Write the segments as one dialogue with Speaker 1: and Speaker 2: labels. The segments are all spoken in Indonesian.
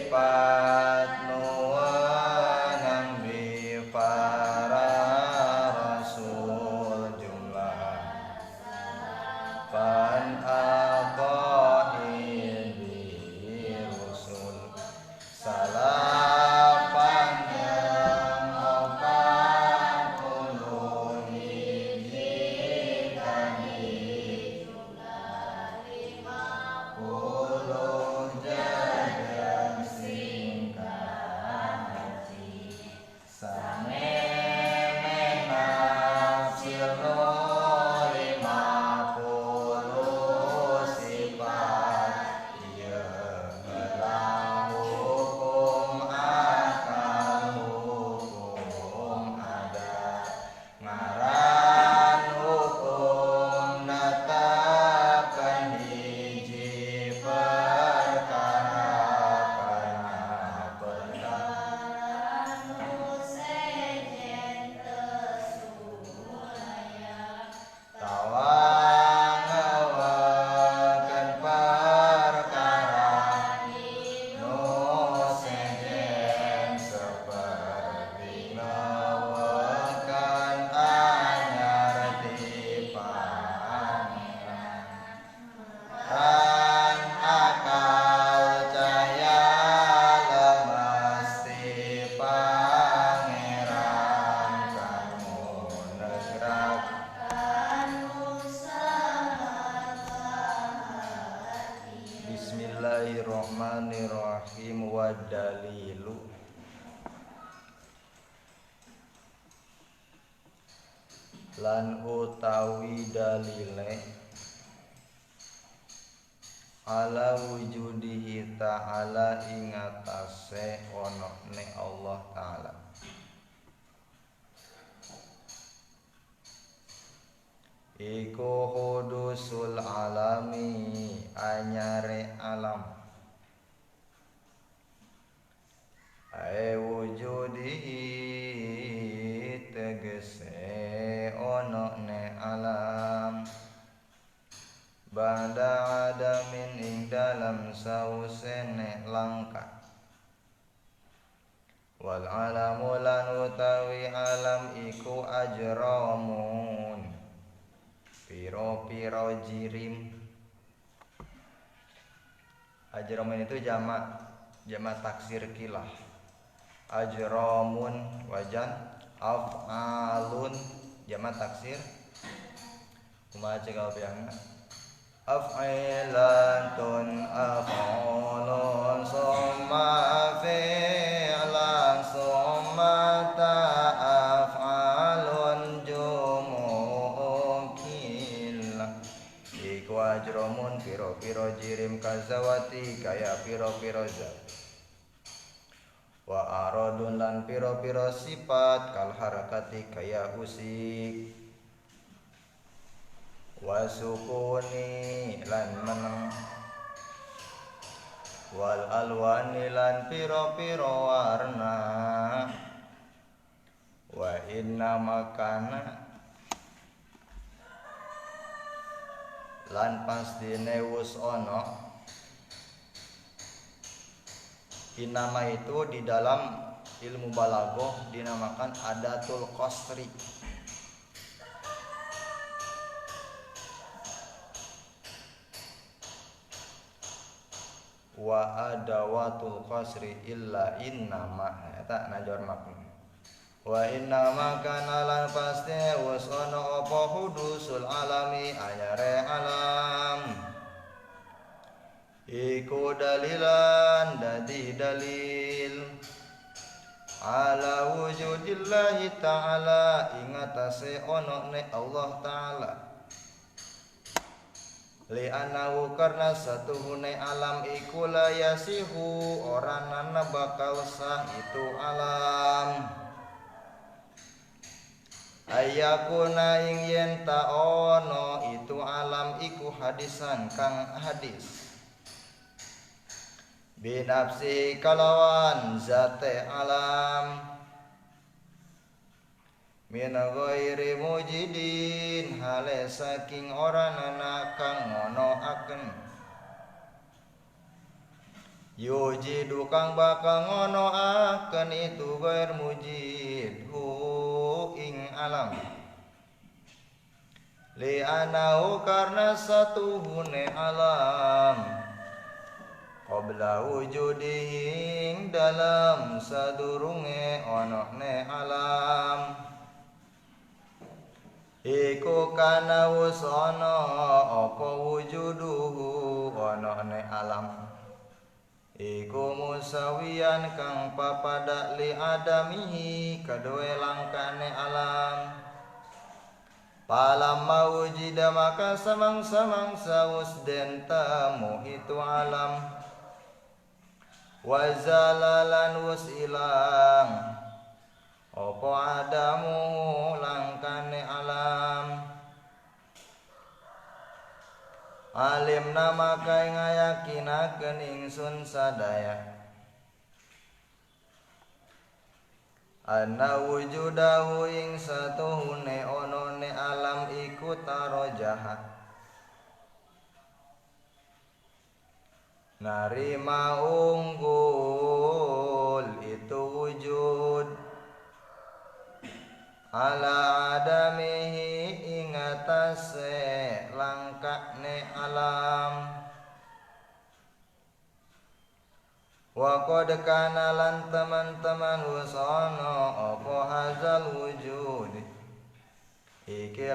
Speaker 1: sifat nuwunang bi para rasul jumlah pan aqaid bi rusul salapan yang opan puluh hiji kali puluh jajan singkat hati sameme nafsil lima puluh sifat ieu heula hukum akal hukum adat ngaran hukum netepkeun hiji perkara kana perkara nu sejen teu sumulaya tawang ngawakeun perkara nu sejen saperti ngawakeun anyar ti pangeran kan akal cahya lemes ti pangeran kamu negrak Bismillahirrahmanirrahim wa dalilu lan utawi dalile ala wujudihi ta'ala ing atase ono ne Allah ta'ala iku hudusul alami anyare alam ae wujudihi tegese ono ne alam bada adamin ing dalam sausene langka wal alamu lan utawi alam iku ajramun piro-piro jirim. Ajramun itu jamak taksir kilah. Ajramun wajan af'alun jamak taksir kumaha cegal biangna af'ilantun af'alun summa fi'lan summa ta'af'alun jumu'un kila iku ajramun piro-piro jirim kazawati kaya piro-piro zat wa aradun lan piro-piro sifat kal harakati kaya usik wa sukuni lan meneng wal alwani lan piro-piro warna wa inna makana lan pastine wus ono Inama itu di dalam ilmu balaghah dinamakan adatul qasri. Wa adawatul qasri illa innama eta najor makna. Wa innama kana lan pasti wus ono apa hudusul alami anyare alam. Iku dalilan dadi dalil ala wujudillahi ta'ala ingatase ono ne Allah ta'ala li anahu karna satuhune alam iku la yasihu oranana bakal sah itu alam ayakuna ing yen ta ono itu alam iku hadisan kang hadis binafsi kalawan zate alam min ghairi mujidin hale saking oranana kang ngonoaken yujidu kang bakal ngono akan itu gair mujid hu ing alam li anahu karena satu hune alam qabla wujuding dalam sadurunge onone alam iku kana wus ana apa wujuduhu onone alam iku musawiyan kang papada li adamihi kedue langkane alam palam mawujida maka samang-samangsa wus den temu itu alam wazalalan wus ilang opo adamu langkane alam alim nama kay ngayakinaken ingsun sadaya anna wujudahu ing satuhune onone alam iku tarojaha narima unggul itu wujud ala adamihi ingatase langkane alam wa qad kana lan teman-teman wasana apa hazal wujud iki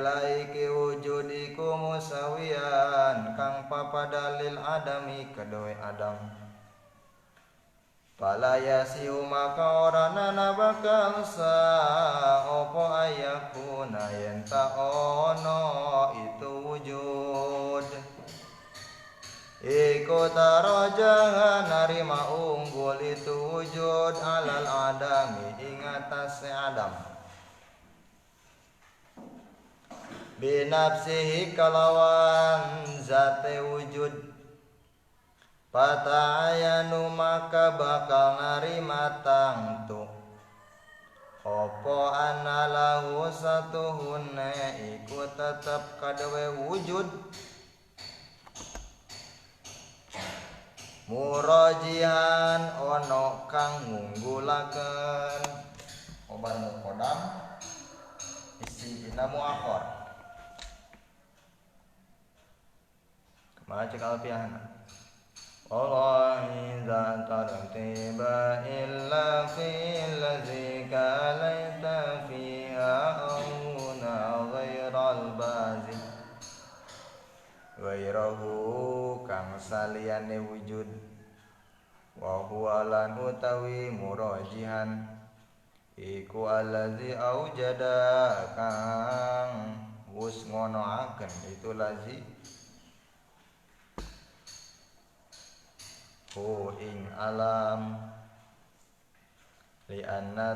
Speaker 1: wujud iku musawiyan kang papadalil adami kedue adam pala yasiu maka orana bakal sa opo ayakuna yen ta ono itu wujud iku tarajaha narima unggul itu wujud alal adami ing atase adam binafsihi kalawan zate wujud patayanu maka bakal narima tangtu opo anallahu satuhune iku tetep kadwe wujud murajihan ono kang ngunggulaken obar mukodam isi inamu akhor kemana cek alfiahna Allah iza tartiba illa fil ladzi kalaita fiha auna ghairal bazi ghairahu kang saliyane wujud wa huwa lan utawi murajihan iku allazi aujada kang wus ngonoaken itu lazi hu ing alam li anna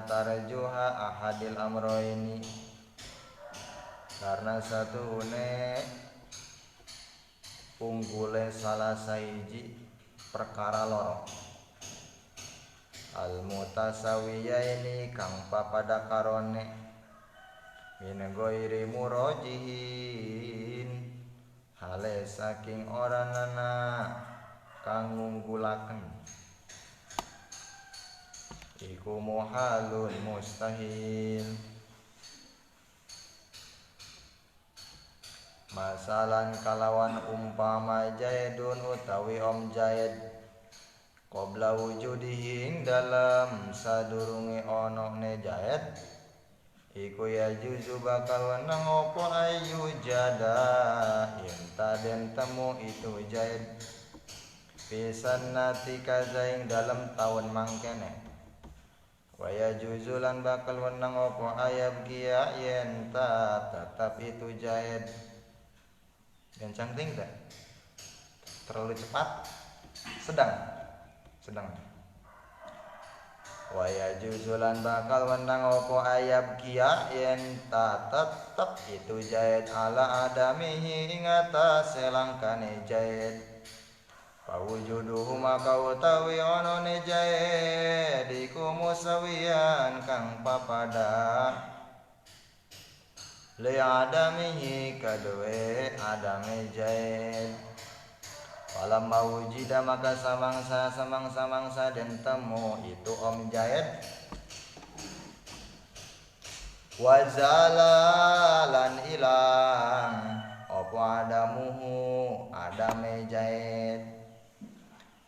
Speaker 1: tarjuha ahadil amroini karena satune unggule salah saiji perkara loro al mutasawiyaini kang papada karone min ghairi murajihin hale saking oranana kang ngunggulaken iku muhalun mustahil masalan kalawan umpama jaidun utawi om jaid qabla wujudihi ing dalam sadurunge ono ne jaid iku ya juzu bakal wenang opo ayu jada yen taden temu itu jaid pisan nati kazaing dalam tahun mangkene waya juzulan bakal wenang opo ayab kia yen ta tetap itu jaid gancang ting tak terlalu cepat sedang waya juzulan bakal wenang opo ayab kia yen ta tetep itu jaid ala adamihi ing atase langkane jaid pawujuduhu maka utawi ono ne jaid iku musawiyan kang papada li adamihi kadue adame jaid Falamma wujida maka samangsa dan temu itu Om Jaid wazalalan ilang opo adamuhu adame Jaid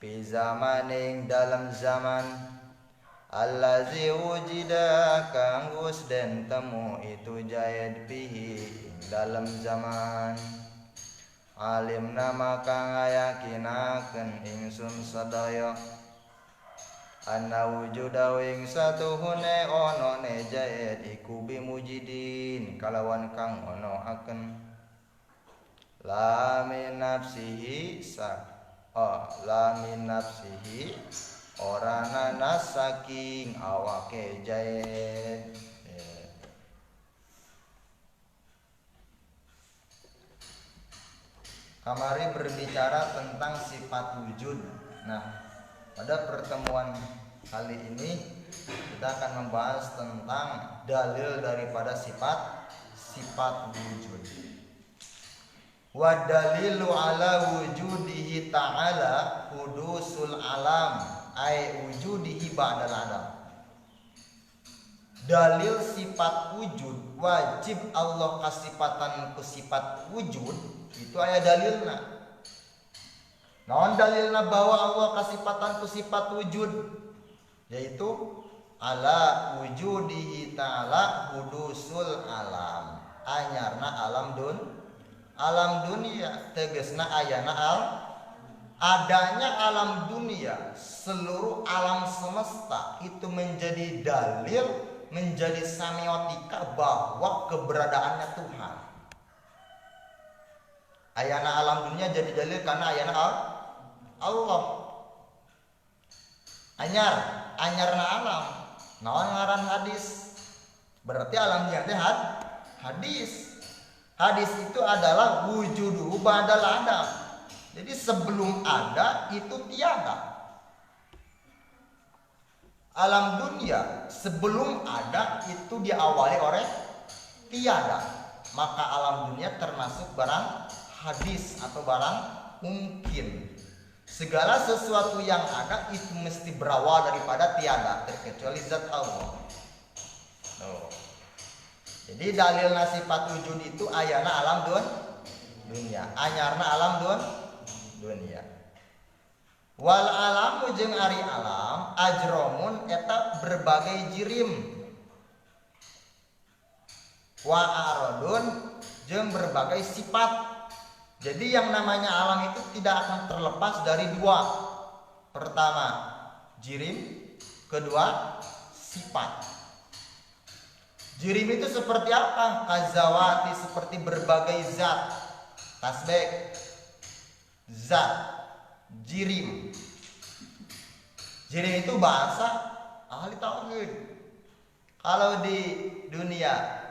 Speaker 1: fi zamaning dalam zaman allazi wujida kang wus den temu itu Jaid fihi dalam zaman alimna maka ngayakinaken ingsun sadaya anna wujuda wing satuhune ono ne Jaid iku bimujidin kalawan kang ono aken la min nafsihi la min nafsihi orana saking awake Jaid. Kamari berbicara tentang sifat wujud. Nah, pada pertemuan kali ini kita akan membahas tentang dalil daripada sifat wujud. Wa dalilu ala wujudihi ta'ala hudusul alam ay wujudihi ba'dal alam. Dalil sifat wujud wajib Allah kasifatan ku sifat wujud itu aya dalilna. Naon dalilna bahwa Allah kasifatan ku sifat wujud yaitu ala wujudihi ta'ala hudusul alam anyarna alam dunia tegesna ayana adanya alam dunia seluruh alam semesta itu menjadi dalil menjadi semiotika bahwa keberadaannya Tuhan. Ayana alam dunia jadi dalil karena ayana Allah. Anyarna alam. Naon ngaran hadis. Berarti alam dunia teh hadis. Hadis itu adalah wujudu ba'dal adam. Jadi sebelum ada itu tiada. Alam dunia sebelum ada itu diawali oleh tiada. Maka alam dunia termasuk barang hadis atau barang mungkin. Segala sesuatu yang ada itu mesti berawal daripada tiada terkecuali zat Allah. Jadi dalil sifat wujud itu ayana alam dunia, anyarna alam dunia. Wal alamu jeung ari alam ajromun eta berbagai jirim. Wa aradun jeung berbagai sifat. Jadi yang namanya alam itu tidak akan terlepas dari dua. Pertama, jirim. Kedua, sifat. Jirim itu seperti apa? Kazawati seperti berbagai zat. Tasbih, zat, jirim. Jirim itu bahasa ahli tauhid. Kalau di dunia,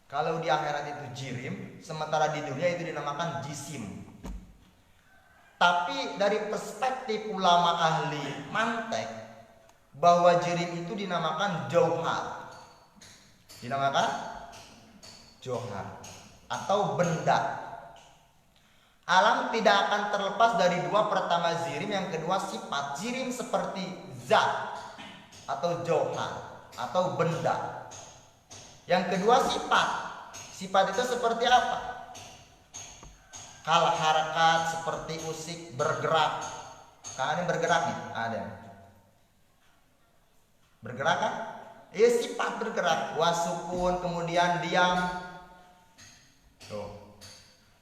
Speaker 1: kalau di akhirat itu jirim, sementara di dunia itu dinamakan jisim. Tapi dari perspektif ulama ahli mantek, bahwa jirim itu dinamakan jauhar. Dinamakan jauhar atau benda. Alam tidak akan terlepas dari dua, pertama jirim, yang kedua sifat. Jirim seperti zat atau jauhar atau benda. Yang kedua sifat. Sifat itu seperti apa? Kal harakat seperti usik bergerak. Kan ini bergerak nih, ada. Bergerak kan? Iya sifat bergerak. Wasukun kemudian diam. Tuh.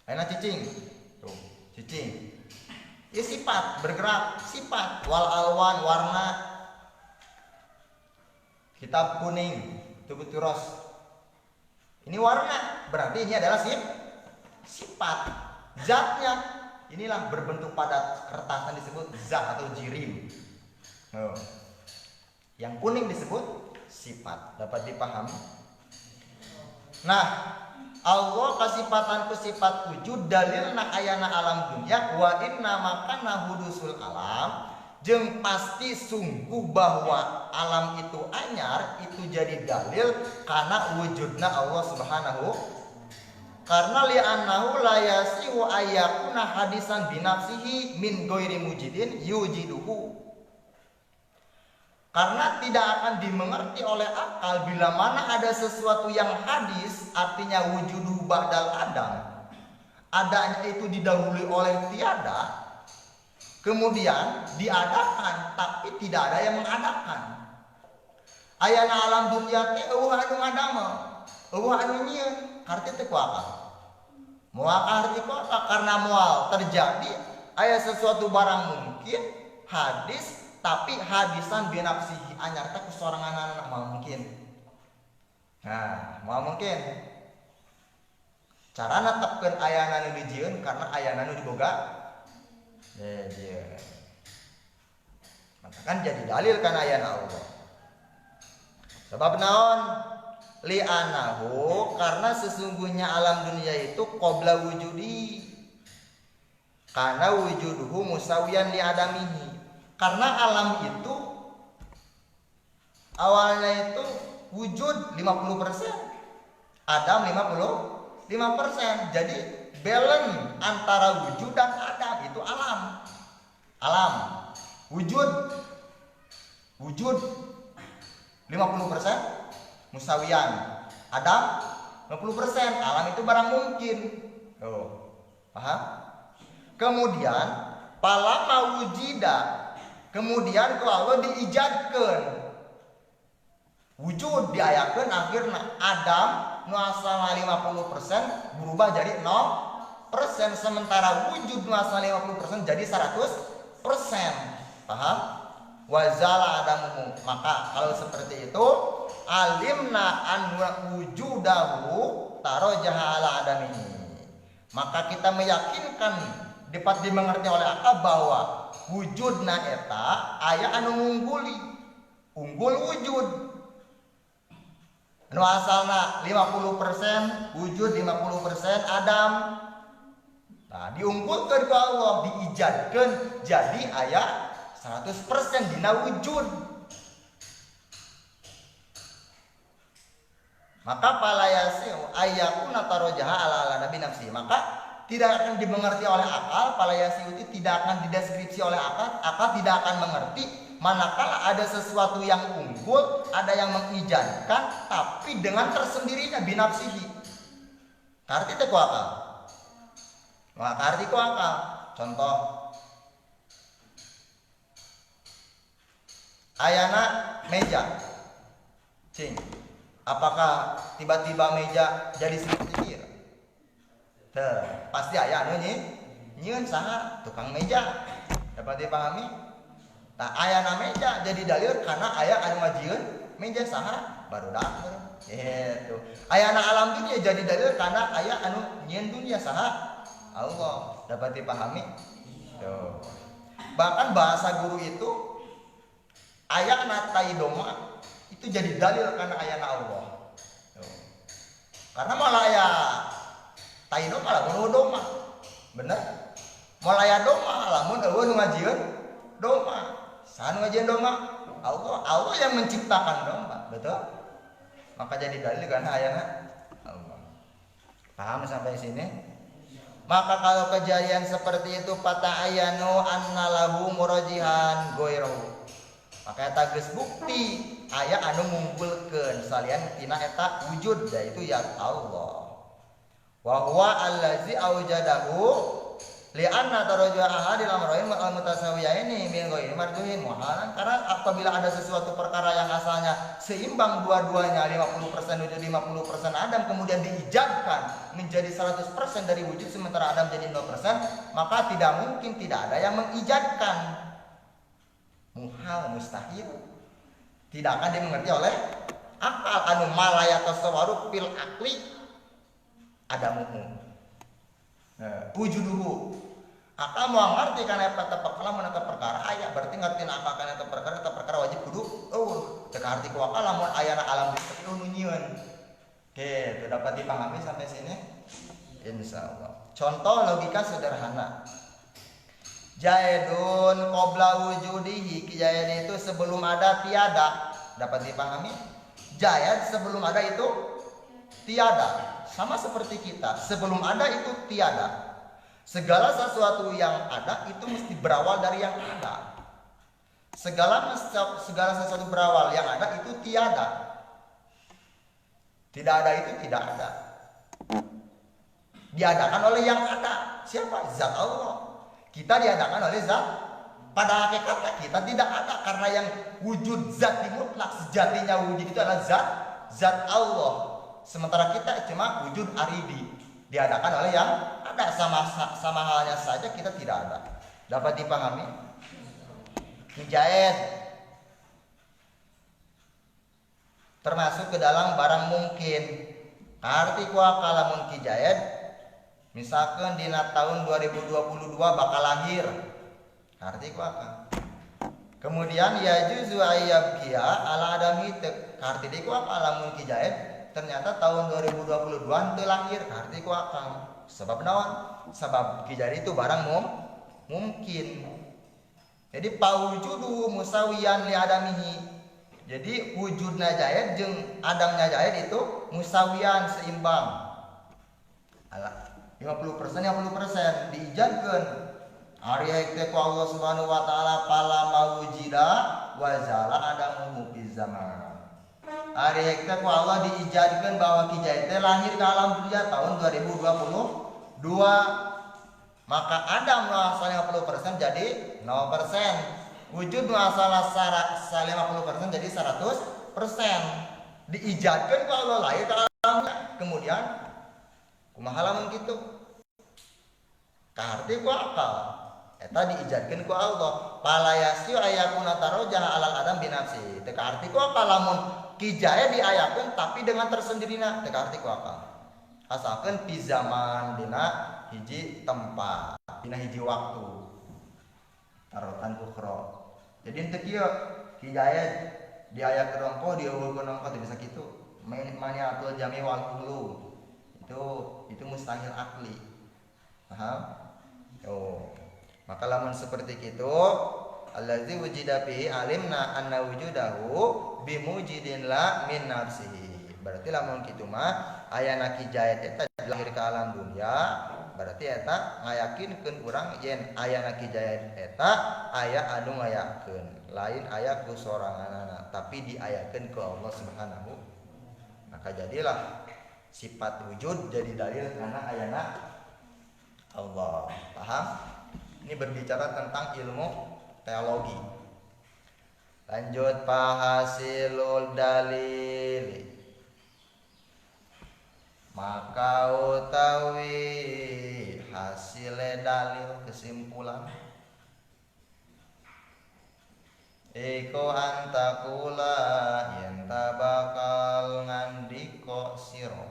Speaker 1: Enak cicing. Tuh, cicing. Iya sifat bergerak, sifat. Wal alwan warna. Kitab kuning, tubut turos. Ini warna, berarti ini adalah sifat. Zatnya, inilah berbentuk padat kertasan disebut zat atau jirim. Yang kuning disebut sifat. Dapat dipahami? Nah, Allah kasifatan ku sifat wujud dalilna ayana alam dunia wa inna makana hudusul alam. Jeung pasti sungguh bahwa alam itu anyar itu jadi dalil karena wujudna Allah Subhanahu Karena li'annahu la yasihu ayyakuna hadisan binafsihi min ghairi mujidin yujiduhu. Karena tidak akan dimengerti oleh akal bila mana ada sesuatu yang hadis, artinya wujudu ba'dal adam, adanya itu didahului oleh tiada, kemudian diadakan tapi tidak ada yang mengadakan. Ayana alam dunia teh eueuh anu ngadamel, eueuh anu nyieun, arti teh ku akal. Moal arti ku akal karena moal terjadi aya sesuatu barang mungkin hadis tapi hadisan binafsihi anyar teh kusorangan anak moal mungkin. Nah, moal mungkin. Cara netepkeun ayana nu dijieun karena ayana nu diboga. Jieun. Maka kan jadi dalil kan ayana Allah. Sebab naon? Li'anahu karena sesungguhnya alam dunia itu qabla wujudi. Karena wujuduhu musawiyan li adamihi. Karena alam itu awalnya itu wujud 50%, Adam 55%. Jadi balance antara wujud dan adam itu alam. Alam wujud 50% musawiyan, Adam 50%. Alam itu barang mungkin. Oh, paham? Kemudian palama wujida, kemudian ku Allah diijadkeun wujud diayakeun akhirna Adam nu asalna 50% berubah jadi 0%, sementara wujud nu asalna 50% jadi 100%. Paham? Wazala adamu. Maka kalau seperti itu alimna an wujudahu tarojaha ala adamihi. Maka kita meyakinkan dapat dimengerti oleh akal bahwa wujudna eta aya anu unggul wujud anu asalna 50% wujud 50% Adam. Nah, diunggulkeun ku Allah, diijadkeun jadi aya 100% dina wujud. Maka palayasi ayyakuna tarojaha ala nabi nafsi. Maka tidak akan dimengerti oleh akal, palayasi itu tidak akan dideskripsi oleh akal tidak akan mengerti manakala ada sesuatu yang unggul, ada yang mengijadkan tapi dengan tersendirinya binafsihi. Karti teh ku akal. Wah, karti ku akal. Contoh ayana meja. Cing. Apakah tiba-tiba meja jadi sikir? Teh, pasti aya anu nyieun saha tukang meja. Dapat dipahami? Tah ayana meja jadi dalil karena aya anu ngajieun meja saha barudak. Gitu. Ayana alam dunia jadi dalil karena aya anu nyieun dunia saha Allah. Dapat dipahami? Tuh. Bahkan bahasa guru itu ayana taidoma itu jadi dalil karena ayana Allah. Tuh. Karena malah aya taidoma lamun doma. Bener? Malah aya doma lamun eueuh nu ngajieun doma. Saha nu ngajieun doma? Allah yang menciptakan domba, betul? Maka jadi dalil karena ayana Allah. Paham sampai sini? Maka kalau kejadian seperti itu pata'ayanu anna lahu murajihan goirahu. Maka eta geus bukti aya anu ngumpulkeun salian tina eta wujud yaitu ya Allah. Wa huwa allazi aujadahu li'anna tarajua ahadil amrayn al-mutasawiyaini min ghairi marjuhin muhalan. Karena apabila ada sesuatu perkara yang asalnya seimbang dua-duanya 50% wujud 50% Adam kemudian diijabkan menjadi 100% dari wujud sementara Adam jadi 0%, maka tidak mungkin tidak ada yang mengijabkan. Muhal, mustahil. Tidak akan dimengerti oleh akal anu malaya tasawwaru fil akli adamuhu. Wujuduhu. Akal mau ngerti kana eta perkara mun eta perkara aya berarti ngerti akal kana eta perkara wajib kudu teu arti ku akal lamun ayana alam itu nu nyieun. Oke, itu dapat dipahami sampai sini? Insyaallah. Contoh logika sederhana. Jaidun qabla wujudihi, jaid itu sebelum ada tiada. Dapat dipahami? Jaid sebelum ada itu tiada. Sama seperti kita, sebelum ada itu tiada. Segala sesuatu yang ada itu mesti berawal dari yang ada. Segala sesuatu berawal yang ada itu tiada. Tidak ada itu tidak ada. Diadakan oleh yang ada. Siapa? Zat Allah. Kita diadakan oleh zat. Pada hakikatnya kita tidak ada, karena yang wujud zat mutlak sejatinya wujud itu adalah zat Allah. Sementara kita cuma wujud aridi, diadakan oleh yang ada. Sama halnya saja kita tidak ada. Dapat dipahami? Kijayat termasuk ke dalam barang mungkin. Arti kuah kalamun kijayat, misalkan di tahun 2022 bakal lahir. Arti kuah. Kemudian ya juzu ayyabkiya ala adami arti di kuah kalamun kijayat. Ternyata tahun 2022 itu lahir. Arti kuah sebab naon? Sebab kijayat itu barang mungkin. Jadi paujudu musawiyan li adamihi. Jadi wujudna jayat jeung adamnya jayat itu musawiyan, seimbang. 50% diijadkeun. Ari teh ku Allah Subhanahu wa taala pala mawujida wa zala adamu fi zaman. Ari teh ku Allah diijadkeun bahwa kijayat teh lahir ke alam dunia tahun 2022. Maka Adam nu asal 50% jadi 0%. Wujud nu asal 50% jadi 100%. Diijadkeun ku Allah lahir ke alam. Kemudian kumaha lamun kitu? Kaharti ku akal. Eta diijadkeun ku Allah. Palayasyu ayakuna tarojah alal adam binafsi. Teu kaharti ku akal lamun kijaya diayakeun tapi dengan tersendirinya. Teu kaharti ku akal. Asalkeun pi zaman dina hiji tempat, dina hiji waktu. Tarotan ukhra. Jadi teu kieu kijaya diayakeun rongko dieuweulkeun rongko teu bisa kitu. Maniatul jami wal ulu. Itu mustahil akli. Paham? Oh. Maka lamun seperti itu, allazi wujida fihi alimna anna wujudahu bimujidin la min nafsihi. Berarti lamun kitu mah ayana kijayat eta lahir ke alam dunia, berarti eta ngayakinkeun urang yen ayana kijayat eta aya anu ngayakeun, lain aya ku soranganana, tapi diayakeun ke Allah Subhanahu. Maka jadilah sifat wujud jadi dalil karena ayana Allah. Paham? Ini berbicara tentang ilmu teologi. Lanjut fahasilul dalil. Maka utawi hasil dalil kesimpulan iko antakula yen bakal ngandika sira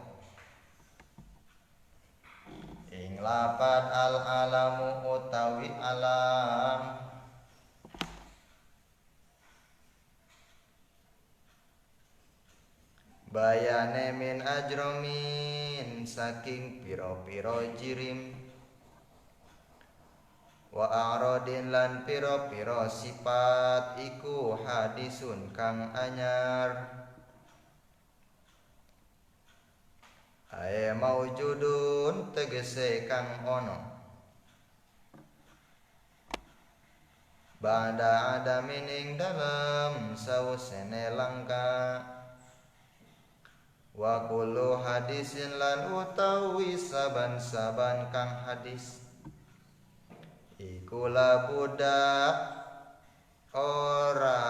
Speaker 1: ing lapat al alamu utawi alam bayane min ajromin saking piro-piro jirim wa a'radin lan piro-piro sifat iku hadisun kang anyar ae maujudun tegese kang ono bada ada mining dalam sausene langka wa kullu hadisin lan utawi saban-saban kang hadis iku labuda ora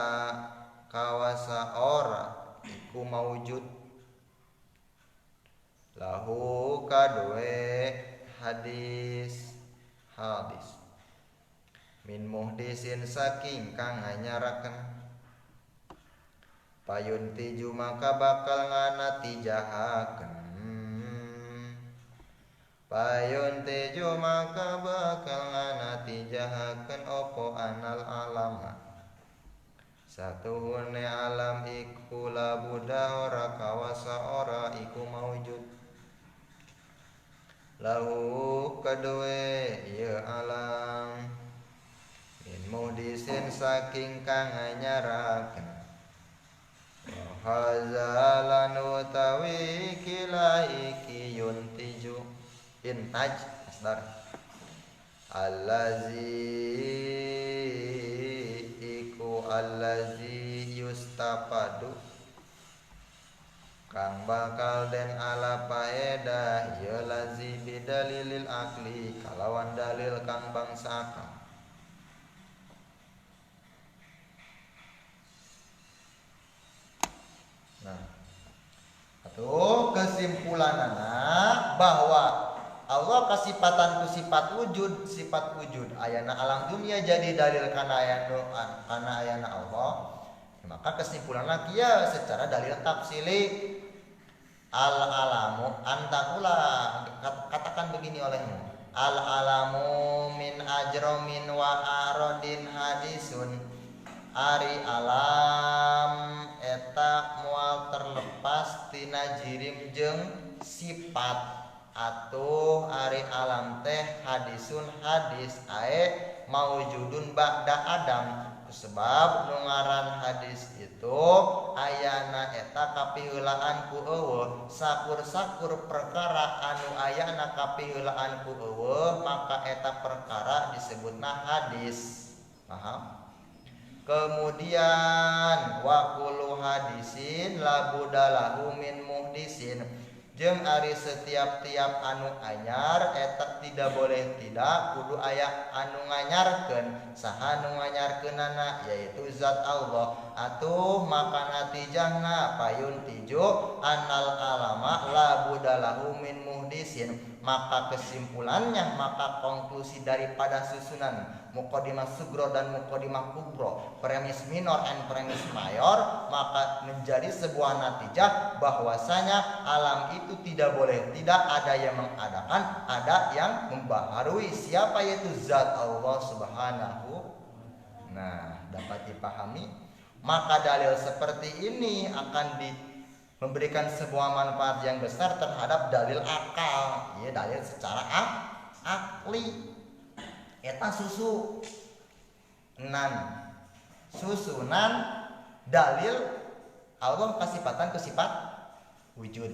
Speaker 1: kawasa ora iku maujud lahu kadue hadis min muhdisin saking kang nganyaraken payunti maka bakal nganatijahaken payunti maka bakal nganatijahaken opo anal alama satuhune alam iku labuda ora kawasa ora iku maujud lahu kadue ieu alam min muhdisin saking kang nganyaraken hazalan utawi kila iki yuntiju intaj asdar allazi iku allazi yustafadu kang bakal den ala paedah ya lazi bidalilil akli kalawan dalil kang bangsa akal. Nah, atuh kesimpulanana bahwa Allah kasipatan ku sifat wujud ayana alam dunia jadi dalil kana ayana Allah. Maka kesimpulanna kieu secara dalil tafsili al alamu antakula katakan begini olehmu al alamu min ajromin wa arodin hadisun ari alam eta mual terlepas tina jirim jeung sifat atuh ari alam teh hadisun hadis ae maujudun ba'da adam sebab nungaran hadis itu ayana eta kapiheulaan ku eueuh sakur-sakur perkara anu ayana kapiheulaan ku eueuh maka eta perkara disebutna hadis. Paham? Kemudian wa kullu hadisin la budalahu min muhdisin jeung ari setiap-tiap anu anyar eta tidak boleh tidak kudu aya anu nganyarkeun saha anu nganyarkeunana yaitu zat Allah atuh maka natijahna payun tijo anal alama la budalahu min muhdisin maka kesimpulannya maka konklusi daripada susunan muqaddimah sugro dan muqaddimah kubro premis minor and premis mayor maka menjadi sebuah natijah bahwasanya alam itu tidak boleh tidak ada yang mengadakan ada yang membaharui siapa yaitu zat Allah subhanahu. Nah dapat dipahami maka dalil seperti ini akan memberikan sebuah manfaat yang besar terhadap dalil akal ya dalil secara akli. Eta susunan dalil Allah kasipatan ke sifat wujud.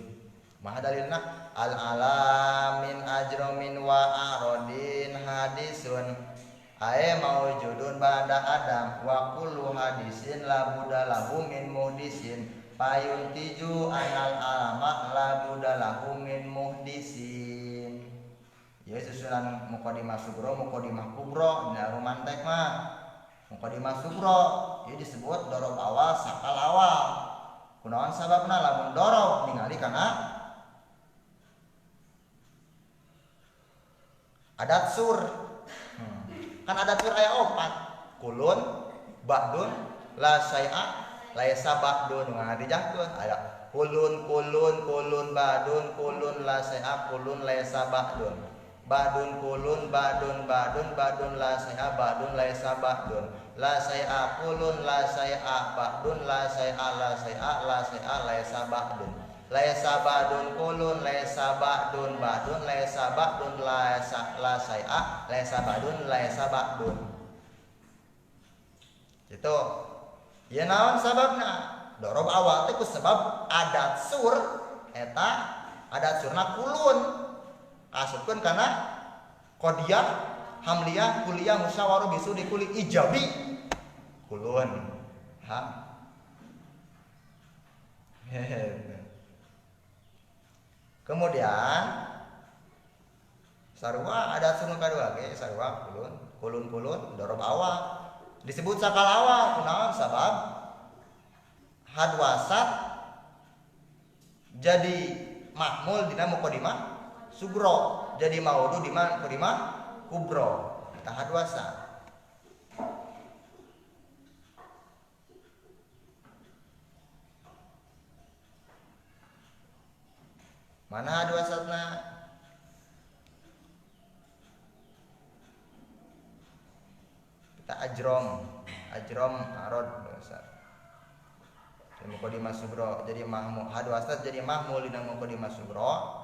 Speaker 1: Maha dalilna al alamin ajromin wa arodin hadisun ae maujudun ba'da adam wa kullu hadisin la budalahu min muhdisin payun tiju anal alama la budalahu min muhdisin. Ya susunan muqaddimah sugro muqaddimah kubro dina rumantek mah muqaddimah sugro ieu disebut dorob awal sakal awal kunaon sababna lamun dorob ningali kana adat sur kan adat sur aya opat kulun ba'dun la syai'a laisa ba'dun ngadijahkeun aya kulun ba'dun kulun la syai'a kulun laisa ba'dun badun kulun badun la saya badun laisa badun la saya kulun la saya badun la saya laisa badun laisa badun kulun laisa badun laisa badun la saya laisa badun laisa badun itu ya naon sababna dorob awal teh ku sebab adat sur eta adat surna kulun kasupkeun kana qadiyah hamliyah kuliah musyawarah bisu dikuli ijabi kulun ha kemudian sarua ada sunu kadua ge sarua kulun dorob awal disebut sakal awal kunaon sabab hadwasat jadi mahmul dina muqaddimah sugro jadi maudu di muqaddimah kubro tahad wasa. Mana hadwasatna? Kita ajrom arod dosa. Di muqaddimah sugro jadi mahmul hadwasat jadi mahmul di muqaddimah sugro.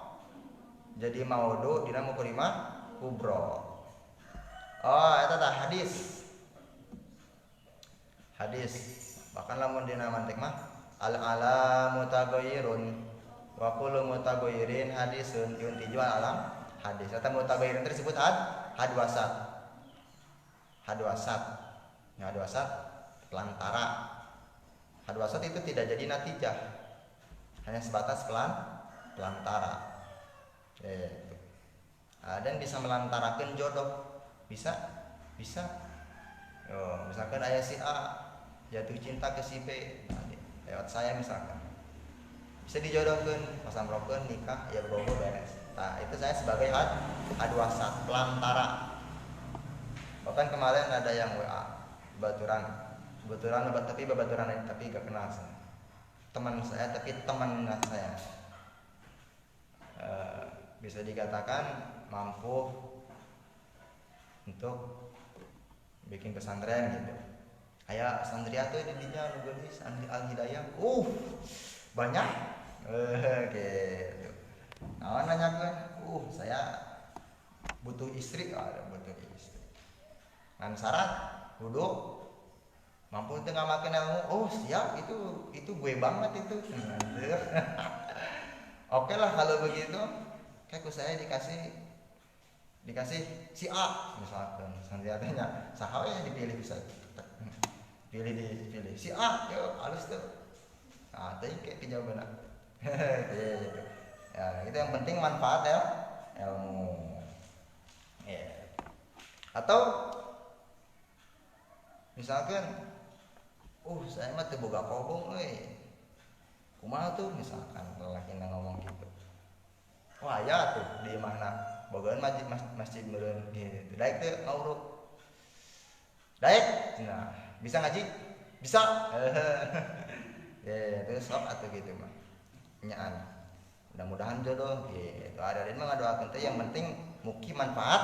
Speaker 1: Jadi maudu dina muqaddimah kubro. Oh eta tah hadis. Bahkan lamun dina mantek mah al alam mutaghayyirun wa kullu mutaghayyirin hadisun yuntiju alam hadis. Atau mutaghayyirin tersebut hadwasat. Ya, hadwasat pelantara. Hadwasat itu tidak jadi natijah, hanya sebatas pelantara. Dan bisa melantarakan jodoh, bisa. Misalkan ayah si A jatuh cinta ke si B lewat saya misalkan, bisa dijodohkan, pasamrokeun nikah, ya bobo beres. Nah itu saya sebagai hadwasat pelantara. Bahkan kemarin ada yang WA baturan tapi gak kenal saya. Teman saya tapi teman saya. Bisa dikatakan mampu untuk bikin pesantren gitu. Kayak santria tuh di dinya nulis Al Hidayah. Banyak. Gitu. Nah, nanyakan, saya butuh istri, butuh istri. Kan syarat kudu mampu teu ngamakeun ilmu. Siap, itu gue banget itu. Oke lah kalau begitu. Kayak saya dikasih si A misalkan, santiatanya saha ya dipilih bisa. Dipilih si A, yuk halus tuh. Nah, tadi kayak jawaban. Gitu. Ya, itu yang penting manfaat ya, ilmu. Ya. Atau misalkan saya mah teu boga kobong euy. Kumaha tuh misalkan lelaki ngomong gitu. Ya tuh di mana bogaan masjid meureun gitu. Daek teh ngauruk. Daek. Nah, bisa ngaji? Bisa. Terus sok atuh gitu mah. Nyaan. Mudah-mudahan jodoh gitu. Ada mah ngadoakeun teh yang penting mugi manfaat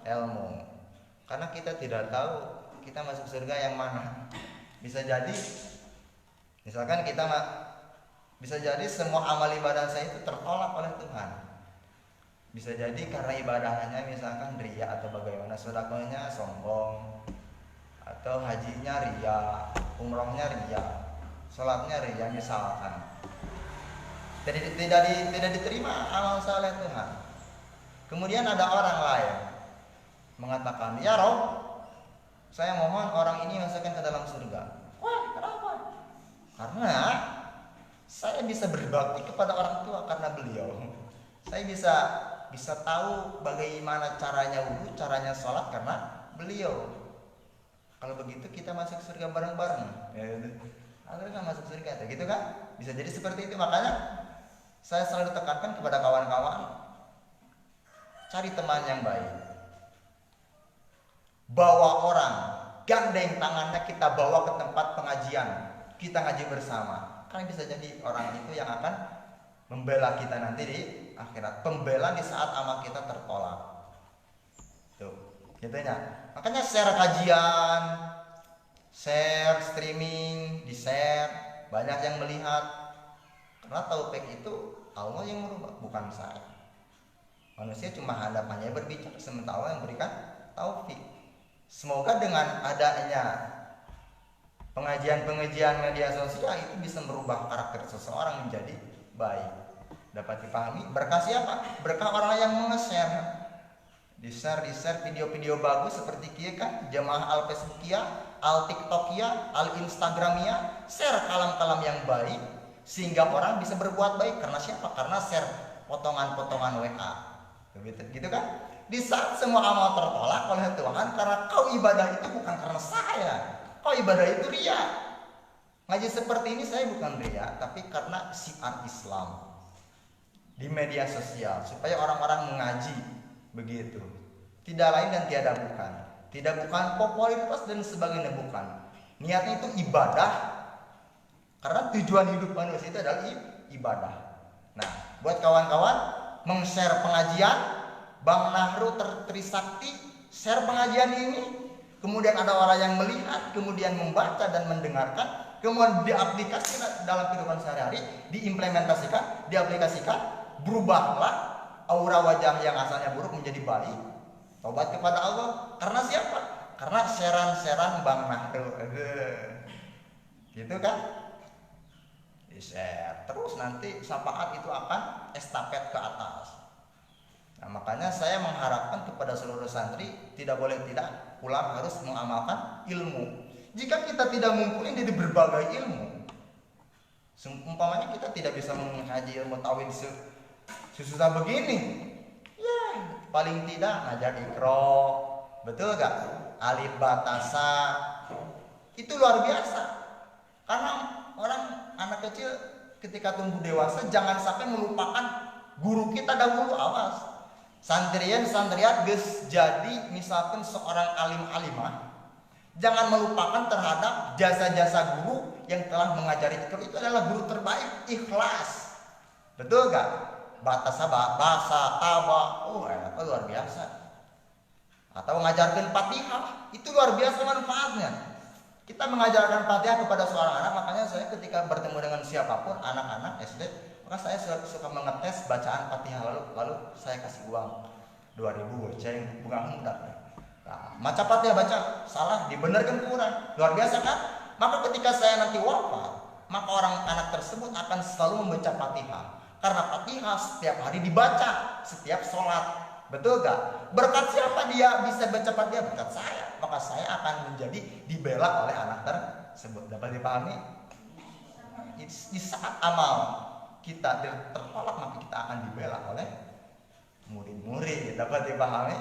Speaker 1: ilmu. Karena kita tidak tahu kita masuk surga yang mana. Bisa jadi misalkan bisa jadi semua amal ibadah saya itu tertolak oleh Tuhan. Bisa jadi karena ibadahnya misalkan ria atau bagaimana, sedekahnya sombong, atau hajinya ria, umrohnya ria, sholatnya ria misalkan. Tidak diterima amal saleh Tuhan. Kemudian ada orang lain mengatakan, "Ya Rob, saya mohon orang ini masukkan ke dalam surga." Wah, kenapa? Karena saya bisa berbakti kepada orang tua karena beliau. Saya bisa tahu bagaimana caranya wudu, caranya sholat karena beliau. Kalau begitu kita masuk surga bareng-bareng. Agar kan masuk surga, gitu kan? Bisa jadi seperti itu. Makanya saya selalu tekankan kepada kawan-kawan, cari teman yang baik. Bawa orang, gandeng tangannya kita bawa ke tempat pengajian, kita ngaji bersama. Kan bisa jadi orang itu yang akan membela kita nanti di akhirat, pembela di saat amal kita tertolak. Tuh, gitunya. Makanya share kajian, share streaming, di-share, banyak yang melihat. Karena taufik itu Allah yang merubah, bukan saya. Manusia cuma hadapannya berbicara, sementara Allah yang berikan taufik. Semoga dengan adanya pengajian media sosial itu bisa merubah karakter seseorang menjadi baik. Dapat dipahami berkah siapa? Berkah orang yang nge-share. Di-share video-video bagus seperti kia kan, jamaah al-Facebookia, al-TikTokia, al-Instagramia, share kalam-kalam yang baik sehingga orang bisa berbuat baik. Karena siapa? Karena share potongan-potongan WA. Gitu kan? Di saat semua amal tertolak oleh Tuhan karena kau ibadah itu bukan karena saya. Kau ibadah itu ria. Ngaji seperti ini saya bukan ria, tapi karena syiar Islam di media sosial supaya orang-orang mengaji begitu. Tidak lain dan tiada bukan. Tidak bukan popularitas dan sebagainya, bukan. Niatnya itu ibadah. Karena tujuan hidup manusia itu adalah ibadah. Nah, buat kawan-kawan meng-share pengajian Bang Nahru Trisakti, share pengajian ini. Kemudian ada orang yang melihat, kemudian membaca dan mendengarkan, kemudian diaplikasikan dalam kehidupan sehari-hari, diimplementasikan, diaplikasikan, berubahlah aura wajah yang asalnya buruk menjadi baik. Tobat kepada Allah. Karena siapa? karena seran-seran Bang Nahru. Gitu kan? Di-share terus nanti syafaat itu akan estafet ke atas. Nah, makanya saya mengharapkan kepada seluruh santri tidak boleh tidak pulang harus mengamalkan ilmu. Jika kita tidak mumpuni di berbagai ilmu, umpamanya kita tidak bisa mengkaji ilmu tauhid susah begini, ya paling tidak ngajar ikro, betul gak? Alif batasa itu luar biasa. Karena orang anak kecil ketika tumbuh dewasa jangan sampai melupakan guru kita dahulu. Awas santrian geus jadi misalkan seorang alim-alimah, jangan melupakan terhadap jasa-jasa guru yang telah mengajari itu adalah guru terbaik. Ikhlas, betul gak? Batasa bahasa taba, apa luar biasa. Atau mengajarkan Fatihah, itu luar biasa manfaatnya. Kita mengajarkan Fatihah kepada seorang anak, makanya saya ketika bertemu dengan siapapun anak-anak SD, maka saya suka mengetes bacaan Fatihah, lalu saya kasih uang 2000 goceng bunga muda. Nah, baca Fatihah baca salah dibenarkan kurang, luar biasa kan? Maka ketika saya nanti wafat, maka orang anak tersebut akan selalu membaca Fatihah, karena Fatihah setiap hari dibaca setiap sholat. Betul gak? Berkat siapa dia bisa baca Fatihah? Berkat saya. Maka saya akan menjadi dibela oleh anak tersebut. Dapat dipahami? Di saat amal kita tertolak, maka kita akan dibela oleh murid-murid. Dapat dipahami?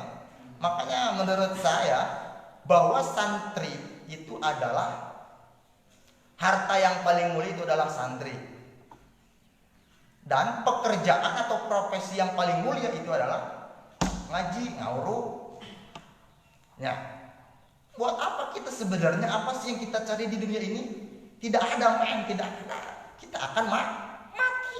Speaker 1: Makanya menurut saya bahwa santri itu adalah harta yang paling mulia, itu adalah santri. Dan pekerjaan atau profesi yang paling mulia itu adalah ngaji, ngauru. Ya. Buat apa kita sebenarnya? Apa sih yang kita cari di dunia ini? Tidak ada men, tidak ada. Kita akan mati.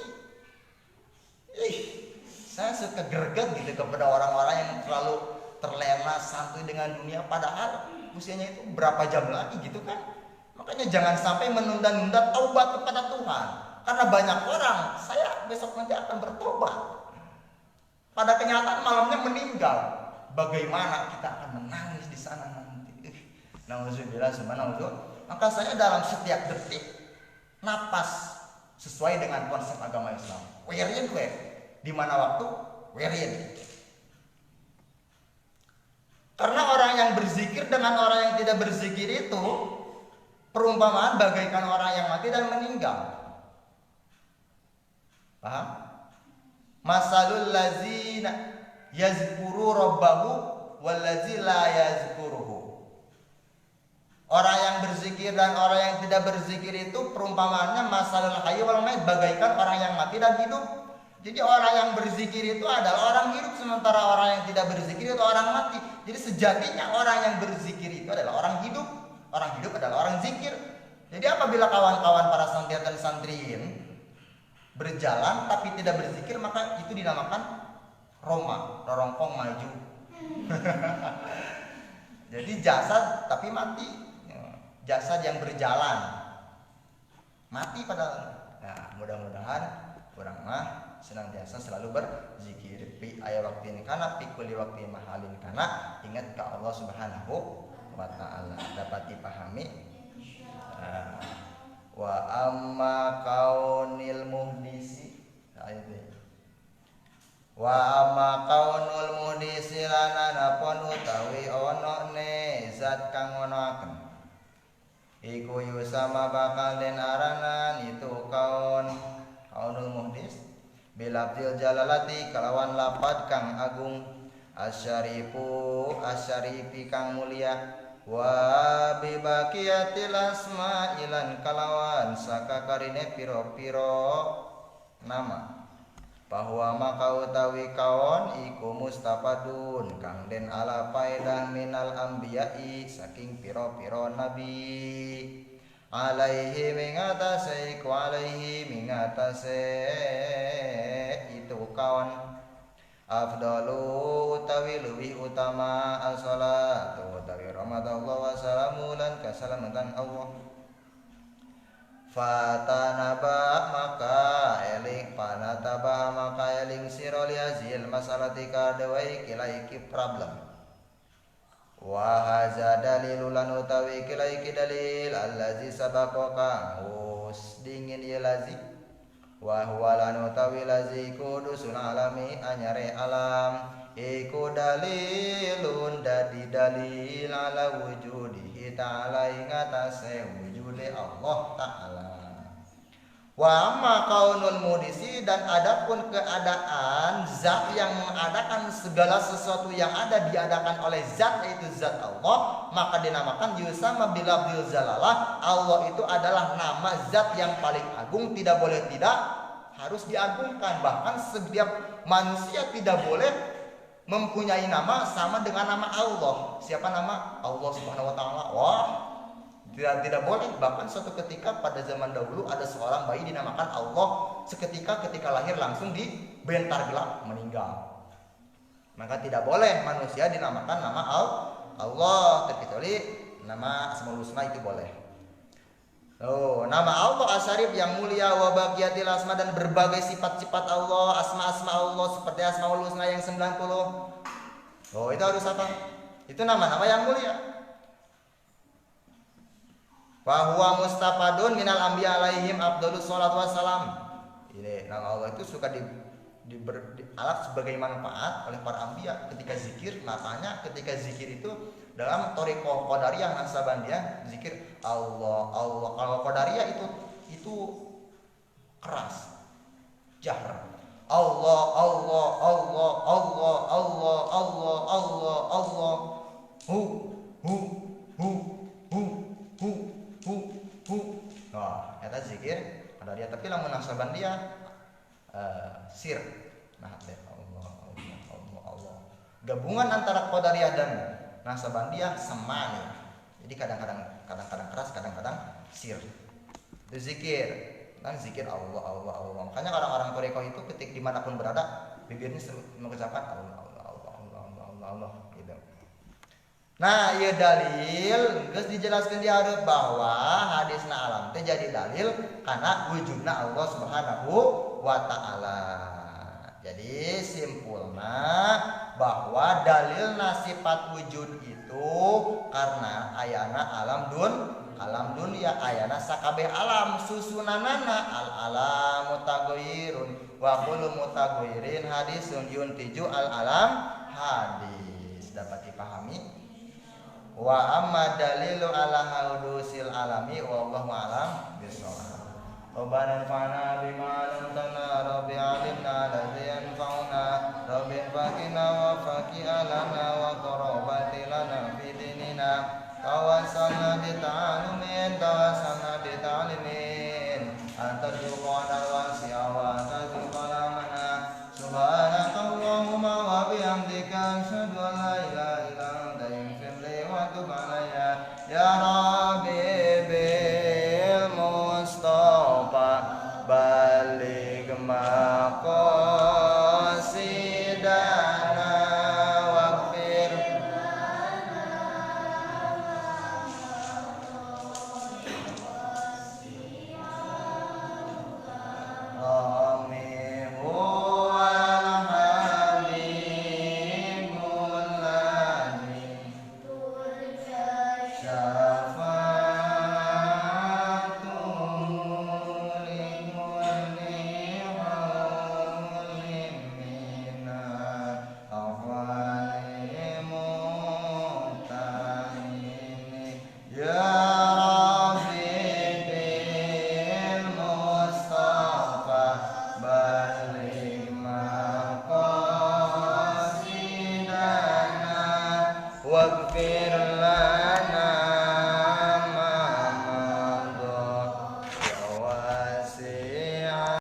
Speaker 1: Saya suka greget gitu kepada orang-orang yang terlalu terlena santuy dengan dunia, padahal usianya itu berapa jam lagi gitu kan. Makanya jangan sampai menunda-nunda taubat kepada Tuhan. Karena banyak orang, saya besok nanti akan bertobat, pada kenyataan malamnya meninggal. Bagaimana kita akan menangis di sana nanti? Nauzubillah subhanallah. Maka saya dalam setiap detik napas sesuai dengan konsep agama Islam. Werin gue di mana waktu werin. Karena orang yang berzikir dengan orang yang tidak berzikir itu perumpamaan bagaikan orang yang mati dan meninggal. Paham? Masalul lazina yazkuru rabbahu wallazi la yazkuruhu. Orang yang berzikir dan orang yang tidak berzikir itu perumpamaannya masalul hayy wal mayt, bagaikan orang yang mati dan hidup. Jadi orang yang berzikir itu adalah orang hidup, sementara orang yang tidak berzikir itu orang mati. Jadi sejatinya orang yang berzikir itu adalah orang hidup. Orang hidup adalah orang zikir. Jadi apabila kawan-kawan para santrian dan santriin berjalan tapi tidak berzikir, maka itu dinamakan Roma, rorongkong maju. Jadi jasad tapi mati, jasad yang berjalan mati padahal. Nah, mudah-mudahan kurang mah senantiasa selalu berzikir fi aya waktu ini karena fi kulli waktu mahalin, karena ingat ke Allah Subhanahu wa taala. Dapat dipahami? Wa amma kaunil muhdisi, wa amma kaunul muhdisi lanana pon utawi ono ne zat kang ngonoaken iku yusama bakal den aranan itu kaunul muhdis bilabdil jalalati kalawan lapad kang agung, asyarifi kang mulia, wa bibaqiyatil asma'ilan kalawan sakakarine piro-piro nama, bahwa maka utawi kaon iku mustafadun kang den ala faedah minal anbiya'i saking piro-piro nabi, alaihi mingatase iku alaihi mingatase itu kaon afdalu utawi luwih utama as-salatu utawi rahmatullah wa salamu lan kasalamatan Allah. Fatanaba maka eling panataba maka eling sira li hazil masalati kadawai kilaiki problem. Wa haza dalilul lan utawi kilaiki dalil allazi sabaqaka us dingin ya lazi wa huwa lan utawi lazi kudusul alami anyare alam iku dalilun dadi dalil ala wujudihi ta'ala ing atase wujude Allah ta'ala. Wa amma kaunul mudisi dan adapun keadaan zat yang mengadakan segala sesuatu yang ada diadakan oleh zat yaitu zat Allah, maka dinamakan yusama bilabdil zalalah. Allah itu adalah nama zat yang paling agung, tidak boleh tidak, harus diagungkan. Bahkan setiap manusia tidak boleh mempunyai nama sama dengan nama Allah. Siapa nama? Allah Subhanahu wa taala. Wah, tidak boleh. Bahkan suatu ketika pada zaman dahulu ada seorang bayi dinamakan Allah, seketika ketika lahir langsung dibentar gelap meninggal. Maka tidak boleh manusia dinamakan nama Allah, terkecuali nama Asmaul Husna itu boleh. Nama Allah Asyarif yang mulia wa baqiyatil asma dan berbagai sifat-sifat Allah, asma-asma Allah seperti Asmaul Husna yang 90. Itu harus apa? Itu nama-nama yang mulia. Bahwa mustafadun minal anbiya alaihim afdhalus sholatu wassalam. Ini nama Allah itu suka alat sebagai manfaat oleh para anbiya ketika zikir. Makanya ketika zikir itu dalam thariqah qadariyah Naksabandiyah zikir Allah Allah. Kalau qadariyah itu keras, jahr. Allah Allah Allah Allah Allah Allah Allah Allah hu hu hu hu hu eta zikir ada dia, tapi lamun Naksabandiyah sir. Nah, Allah Allah Allah Allah. Gabungan antara Qadariyah dan Naksabandiyah sama nih. Jadi kadang-kadang keras, kadang-kadang sir. Itu zikir. Kan zikir Allah Allah Allah. Makanya orang-orang Toriko itu ketik dimanapun berada bibirnya mengucapkan Allah Allah Allah Allah Allah Allah, Allah gitu. Nah, ieu dalil geus dijelaskeun di hareup bahwa hadisna alam teh jadi dalil karena wujudna Allah Subhanahu wa taala. Jadi simpulna bahwa dalil sifat wujud itu karena ayana alam dunia, ayana sakabeh alam susunanana al alam mutaghayyirun wa kullu mutaghayyirin hadisun yuntiju al alam hadis. Dapat dipahami? Wa amma dalilu ala haudusil alami wallahu alam bisawab. Rabbana anfa'na bima 'allamtana rabbi 'allimna alladhi yanfa'una rabbi faqina wa faqi'alana wa qarabati lana fi dinina tawassalna bi ta'alimin anta duqana wasi'a wa tazul qalamana subhanakallahumma wa bihamdika asyhadu an la ilaha illa anta ya Rabbi bil Mustafa balik maqasidana waghfir lana